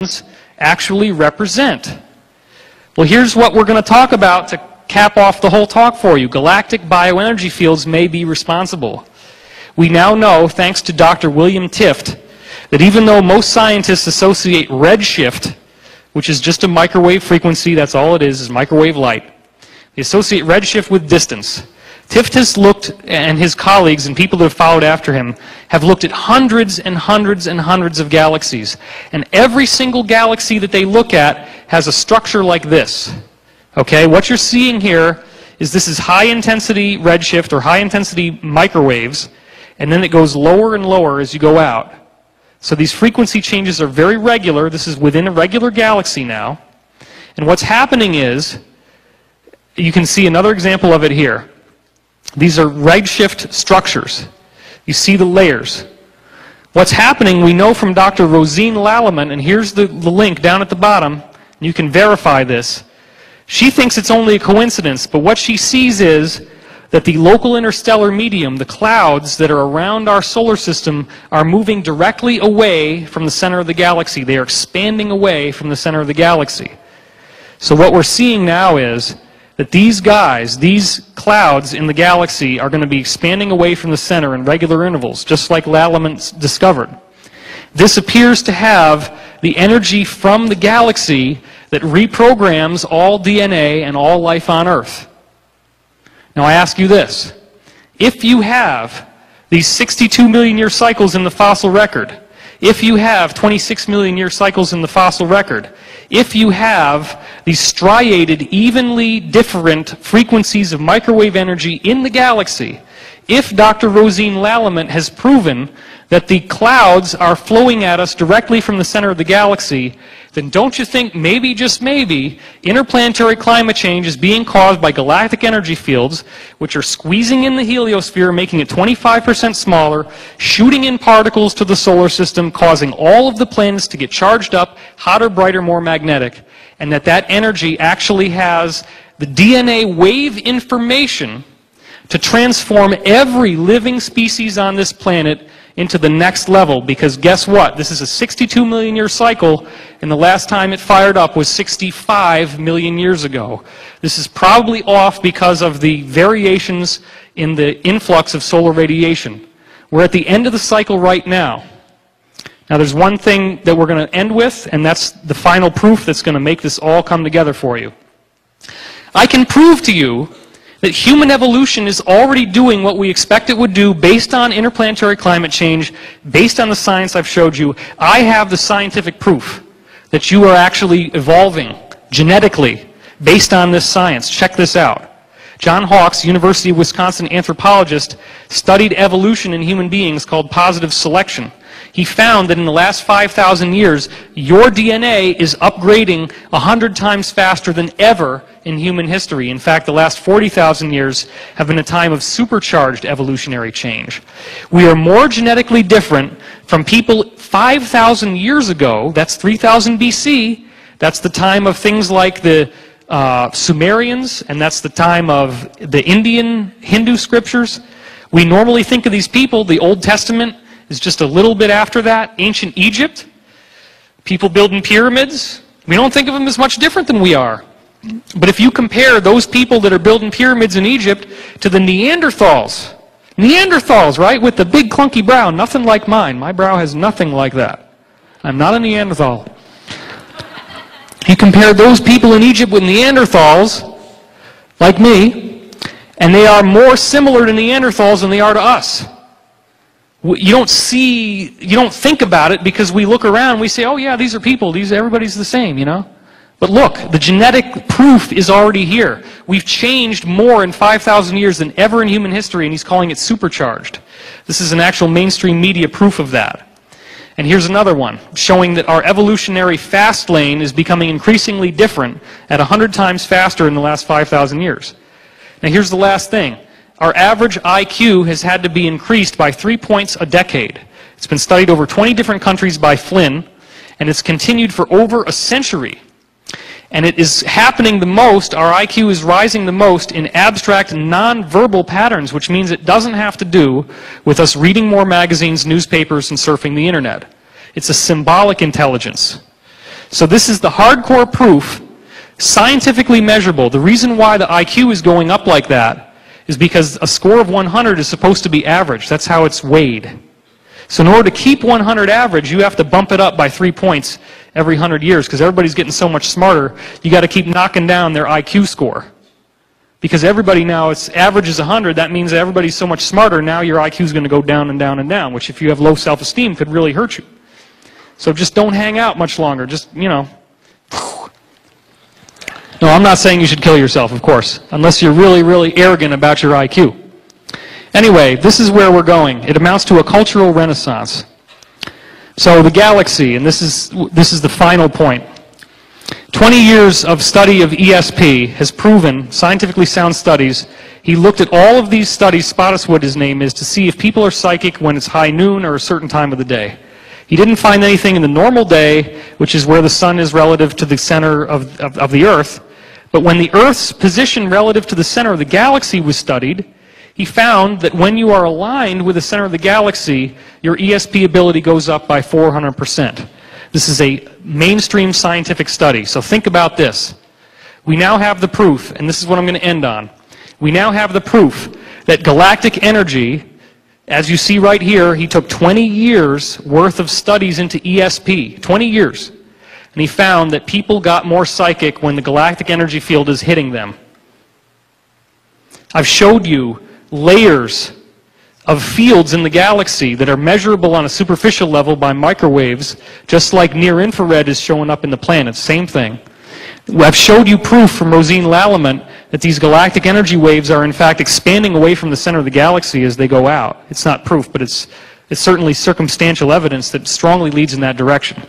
items actually represent? Well, here's what we're going to talk about to cap off the whole talk for you. Galactic bioenergy fields may be responsible. We now know, thanks to Dr. William Tift, that even though most scientists associate redshift, which is just a microwave frequency, that's all it is microwave light, they associate redshift with distance. Tift has looked, and his colleagues and people that have followed after him, have looked at hundreds and hundreds and hundreds of galaxies. And every single galaxy that they look at has a structure like this. Okay, what you're seeing here is this is high intensity redshift or high intensity microwaves, and then it goes lower and lower as you go out. So these frequency changes are very regular. This is within a regular galaxy now. And what's happening is, you can see another example of it here. These are redshift structures. You see the layers. What's happening, we know from Dr. Rosine Lallement, and here's the link down at the bottom, and you can verify this. She thinks it's only a coincidence, but what she sees is that the local interstellar medium, the clouds that are around our solar system, are moving directly away from the center of the galaxy. They are expanding away from the center of the galaxy. So what we're seeing now is that these guys, these clouds in the galaxy, are going to be expanding away from the center in regular intervals, just like Lallement discovered. This appears to have the energy from the galaxy that reprograms all DNA and all life on Earth. Now I ask you this. If you have these 62 million year cycles in the fossil record, if you have 26 million year cycles in the fossil record, if you have these striated, evenly different frequencies of microwave energy in the galaxy, if Dr. Rosine Lallement has proven that the clouds are flowing at us directly from the center of the galaxy, then don't you think maybe, just maybe, interplanetary climate change is being caused by galactic energy fields, which are squeezing in the heliosphere, making it 25% smaller, shooting in particles to the solar system, causing all of the planets to get charged up, hotter, brighter, more magnetic, and that energy actually has the DNA wave information to transform every living species on this planet into the next level, because guess what? This is a 62 million year cycle, and the last time it fired up was 65 million years ago. This is probably off because of the variations in the influx of solar radiation. We're at the end of the cycle right now. Now there's one thing that we're going to end with, and that's the final proof that's going to make this all come together for you. I can prove to you that human evolution is already doing what we expect it would do based on interplanetary climate change, based on the science I've showed you. I have the scientific proof that you are actually evolving genetically based on this science. Check this out. John Hawks, University of Wisconsin anthropologist, studied evolution in human beings called positive selection. He found that in the last 5,000 years, your DNA is upgrading 100 times faster than ever in human history. In fact, the last 40,000 years have been a time of supercharged evolutionary change. We are more genetically different from people 5,000 years ago, that's 3000 BC, that's the time of things like the Sumerians, and that's the time of the Indian Hindu scriptures. We normally think of these people, the Old Testament is just a little bit after that. Ancient Egypt, people building pyramids, we don't think of them as much different than we are. But if you compare those people that are building pyramids in Egypt to the Neanderthals, right, with the big clunky brow, nothing like mine. My brow has nothing like that. I'm not a Neanderthal. You compare those people in Egypt with Neanderthals, like me, and they are more similar to Neanderthals than they are to us. You don't think about it because we look around and we say, oh yeah, these are people, everybody's the same, you know. But look, the genetic proof is already here. We've changed more in 5,000 years than ever in human history, and he's calling it supercharged. This is an actual mainstream media proof of that. And here's another one, showing that our evolutionary fast lane is becoming increasingly different at 100 times faster in the last 5,000 years. Now here's the last thing. Our average IQ has had to be increased by 3 points a decade. It's been studied over 20 different countries by Flynn, and it's continued for over a century. And it is happening the most, our IQ is rising the most in abstract non-verbal patterns, which means it doesn't have to do with us reading more magazines, newspapers, and surfing the internet. It's a symbolic intelligence. So this is the hardcore proof, scientifically measurable. The reason why the IQ is going up like that is because a score of 100 is supposed to be average. That's how it's weighed. So in order to keep 100 average, you have to bump it up by 3 points every 100 years because everybody's getting so much smarter. You got to keep knocking down their IQ score. Because everybody now, its average is 100, that means that everybody's so much smarter, now your IQ is going to go down and down and down, which if you have low self-esteem could really hurt you. So just don't hang out much longer. Just, you know. No, I'm not saying you should kill yourself, of course, unless you're really, really arrogant about your IQ. Anyway, this is where we're going. It amounts to a cultural renaissance. So the galaxy, and this is the final point. 20 years of study of ESP has proven, scientifically sound studies, he looked at all of these studies, Spottiswoode his name is, to see if people are psychic when it's high noon or a certain time of the day. He didn't find anything in the normal day, which is where the sun is relative to the center of the Earth. But when the Earth's position relative to the center of the galaxy was studied, he found that when you are aligned with the center of the galaxy, your ESP ability goes up by 400%. This is a mainstream scientific study. So think about this. We now have the proof, and this is what I'm going to end on. We now have the proof that galactic energy, as you see right here, he took 20 years worth of studies into ESP, 20 years. And he found that people got more psychic when the galactic energy field is hitting them. I've showed you layers of fields in the galaxy that are measurable on a superficial level by microwaves, just like near-infrared is showing up in the planets. Same thing. I've showed you proof from Rosine Lallement that these galactic energy waves are in fact expanding away from the center of the galaxy as they go out. It's not proof, but it's certainly circumstantial evidence that strongly leads in that direction.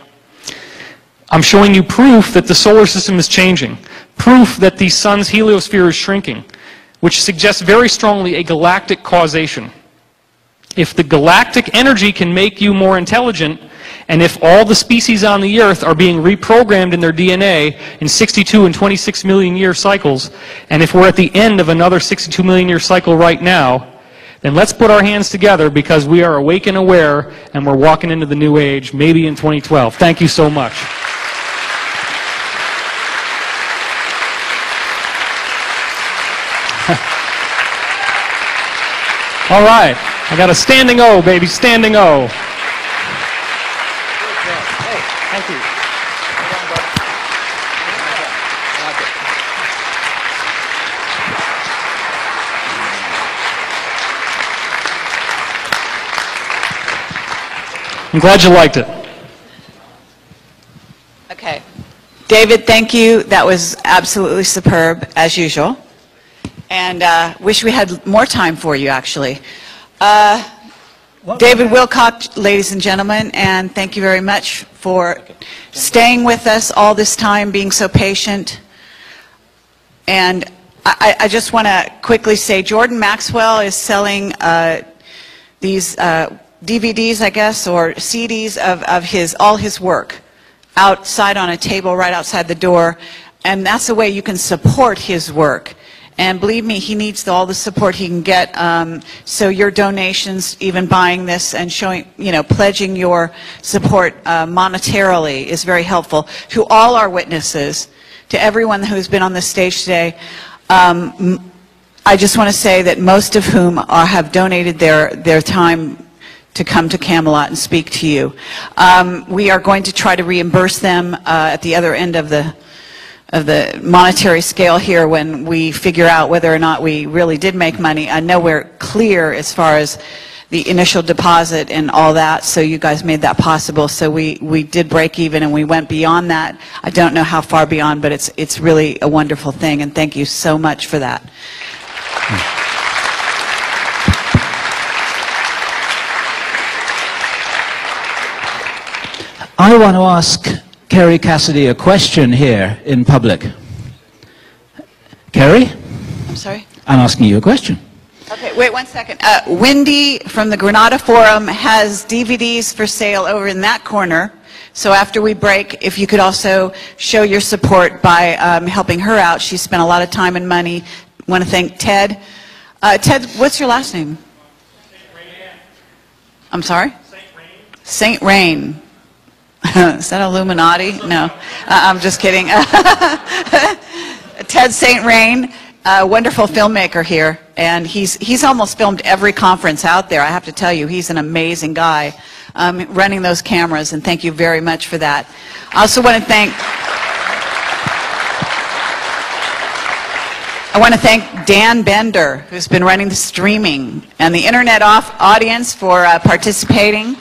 I'm showing you proof that the solar system is changing. Proof that the sun's heliosphere is shrinking, which suggests very strongly a galactic causation. If the galactic energy can make you more intelligent, and if all the species on the Earth are being reprogrammed in their DNA in 62 and 26 million year cycles, and if we're at the end of another 62 million year cycle right now, then let's put our hands together because we are awake and aware, and we're walking into the new age, maybe in 2012. Thank you so much. All right. I got a standing O, baby, standing O. Hey, thank you. I'm glad you liked it. Okay. David, thank you. That was absolutely superb, as usual. And wish we had more time for you, actually. David Wilcock, ladies and gentlemen, and thank you very much for staying with us all this time, being so patient. And I just want to quickly say Jordan Maxwell is selling these DVDs, I guess, or CDs of all his work outside on a table right outside the door. And that's the way you can support his work. And believe me, he needs all the support he can get. So your donations, even buying this and showing, pledging your support monetarily is very helpful. To all our witnesses, to everyone who's been on the stage today, I just want to say that most of whom have donated their time to come to Camelot and speak to you. We are going to try to reimburse them at the other end of the monetary scale here when we figure out whether or not we really did make money. I know we're clear as far as the initial deposit and all that, so you guys made that possible. So we did break even and we went beyond that. I don't know how far beyond, but it's really a wonderful thing, and thank you so much for that. I want to ask Kerry Cassidy a question here in public. Kerry? I'm sorry? I'm asking you a question. Okay, wait 1 second. Wendy from the Granada Forum has DVDs for sale over in that corner. So after we break, if you could also show your support by helping her out. She spent a lot of time and money. I want to thank Ted. Ted, what's your last name? Saint Rain. I'm sorry? Saint Rain. Saint Rain. Is that Illuminati? No, I'm just kidding. Ted St. Rain, a wonderful filmmaker here, and he's almost filmed every conference out there. I have to tell you, he's an amazing guy running those cameras, and thank you very much for that. I also want to thank Dan Bender, who's been running the streaming, and the internet audience for participating.